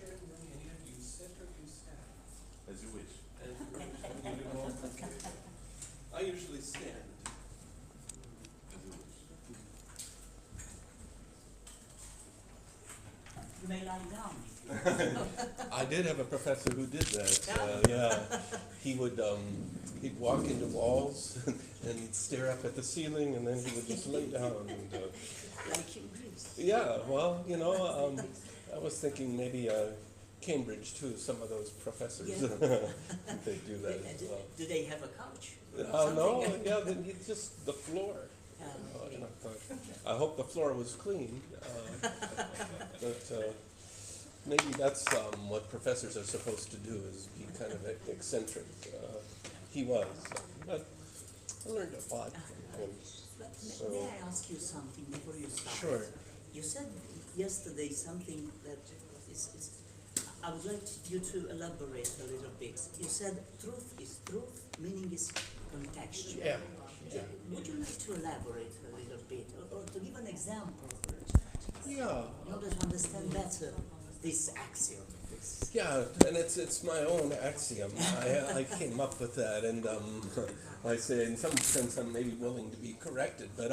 chair to bring any of you sit or you stand? As you wish. As you wish. You do all okay. I usually stand. As you wish. You may lie down. I did have a professor who did that. Yeah, he would he'd walk into walls and stare up at the ceiling, and then he would just lay down. And, Like in Greece. yeah, well, you know, I was thinking maybe Cambridge too. Some of those professors Yeah. they do that as well. Do they have a couch? No, Something? yeah, then you just the floor. And I thought, I hope the floor was clean. But maybe that's what professors are supposed to do, is be kind of eccentric. He was, but I learned a lot from him. So, May I ask you something before you start? Sure. You said yesterday something that is I would like you to elaborate a little bit. You said truth is truth, meaning is contextual. Yeah. Would you like to elaborate a little bit, or to give an example, Yeah. in order to understand better this axiom? Yeah, and it's my own axiom. I came up with that, and I say in some sense I'm maybe willing to be corrected. But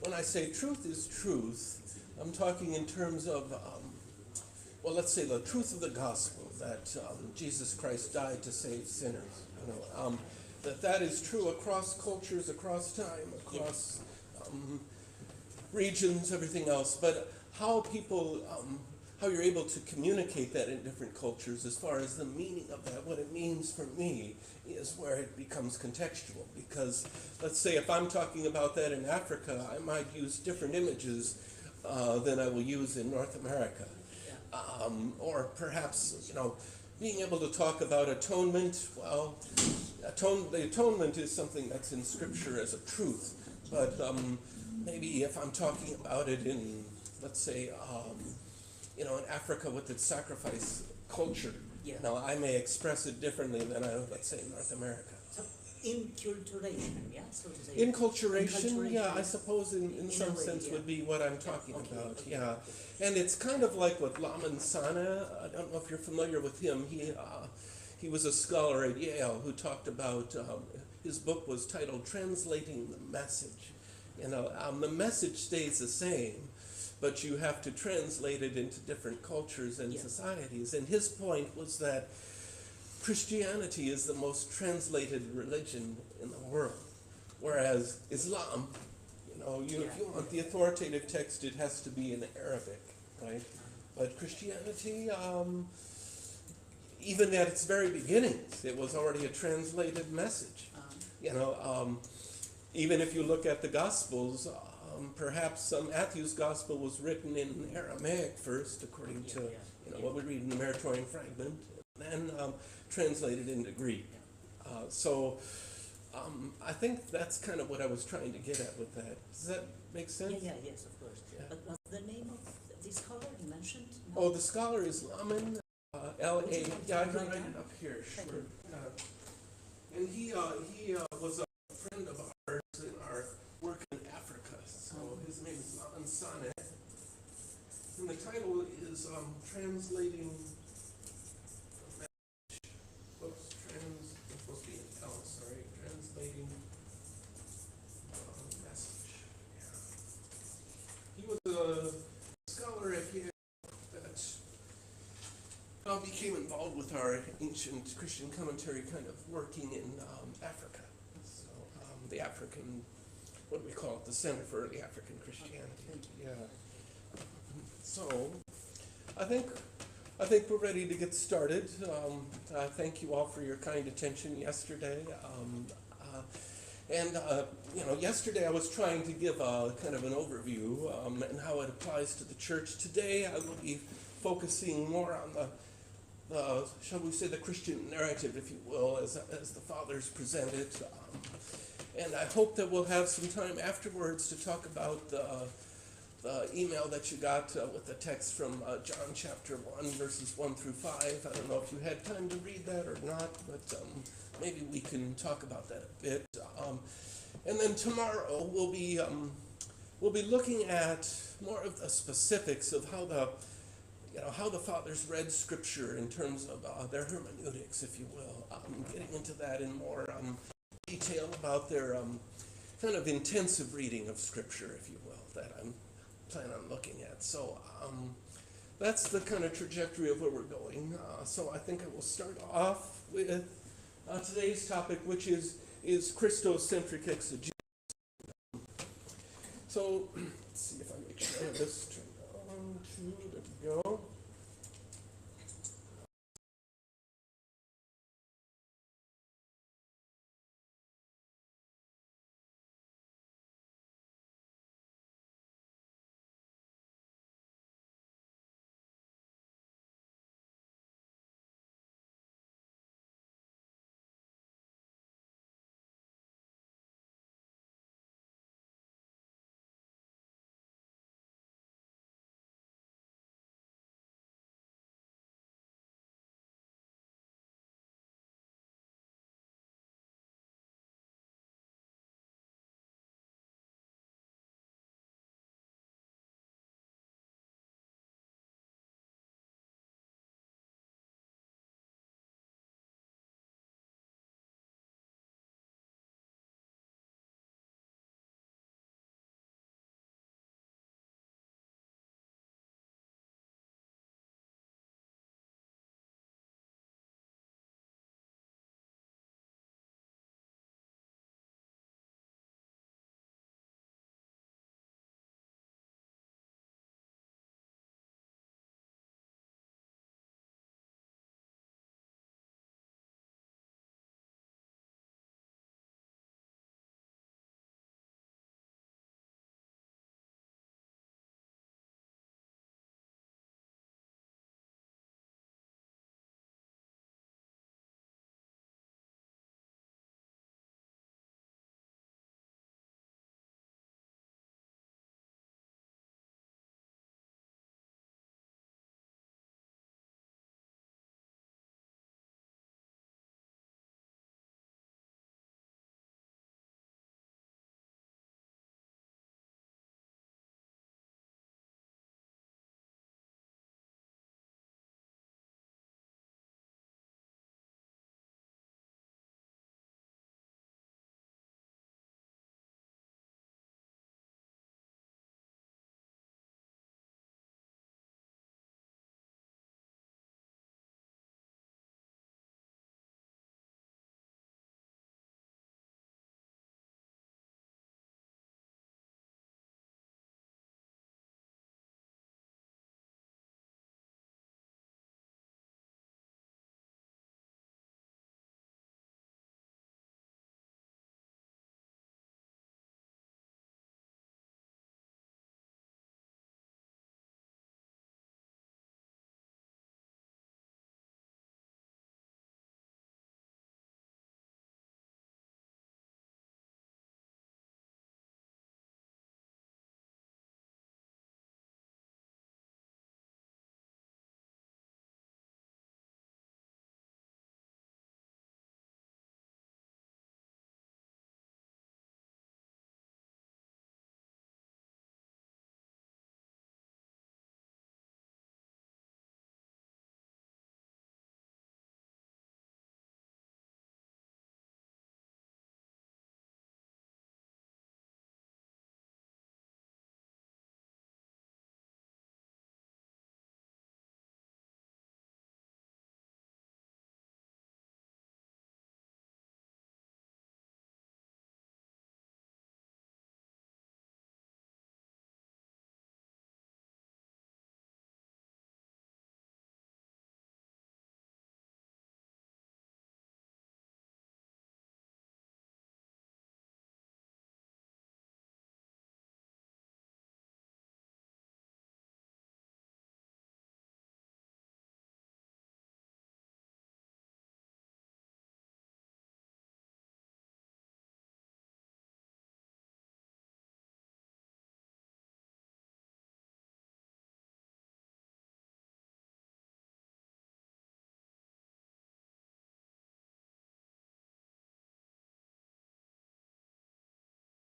when I say truth is truth, I'm talking in terms of well, let's say the truth of the gospel, that Jesus Christ died to save sinners. You know, that is true across cultures, across time, across regions, everything else. But how people, how you're able to communicate that in different cultures, as far as the meaning of that, what it means for me, is where it becomes contextual. Because let's say if I'm talking about that in Africa, I might use different images than I will use in North America. Or perhaps, you know, being able to talk about atonement, well, the atonement is something that's in Scripture as a truth, but maybe if I'm talking about it in, let's say, you know, in Africa with its sacrifice culture, now I may express it differently than I, let's say, in North America. So, inculturation, yeah, so to say. Inculturation, yeah, I suppose in some sense would be what I'm talking about, yeah. And it's kind of like what Laman Sana, I don't know if you're familiar with him, he was a scholar at Yale who talked about, his book was titled Translating the Message. You know, the message stays the same, but you have to translate it into different cultures and societies. And his point was that Christianity is the most translated religion in the world, whereas Islam, you know, if you want the authoritative text, it has to be in Arabic, right? But Christianity, even at its very beginnings, it was already a translated message. You know, even if you look at the Gospels, perhaps Matthew's Gospel was written in Aramaic first, according to you know what we read in the Meritorian fragment, and then translated into Greek. So I think that's kind of what I was trying to get at with that. Does that make sense? Yes, of course. Yeah. But what's the name of this scholar you mentioned? No? Oh, the scholar is Laman, L-A, yeah, I can write it up here, sure. And he was a friend of ours in our work in Africa, so his name is Laman Sana. And the title is Translating the Message. Oops, it's supposed to be an L, sorry. Translating the Message. Yeah. He was a scholar at Yale that became involved with our ancient Christian commentary, kind of working in Africa. So the African, what do we call it, the Center for Early African Christianity. Yeah. So I think we're ready to get started. I thank you all for your kind attention yesterday. You know, yesterday I was trying to give a kind of an overview and how it applies to the church. Today I will be focusing more on the shall we say, the Christian narrative, if you will, as the fathers present it. And I hope that we'll have some time afterwards to talk about the email that you got with the text from John chapter 1, verses 1 through 5. I don't know if you had time to read that or not, but maybe we can talk about that a bit. And then tomorrow we'll be looking at more of the specifics of how how the fathers read scripture in terms of their hermeneutics, if you will, getting into that in more detail about their kind of intensive reading of scripture, if you will, that I'm planning on looking at. So that's the kind of trajectory of where we're going. So I think I will start off with today's topic, which is Christocentric exegesis. So let's see if I make sure I have this turned on. There we go.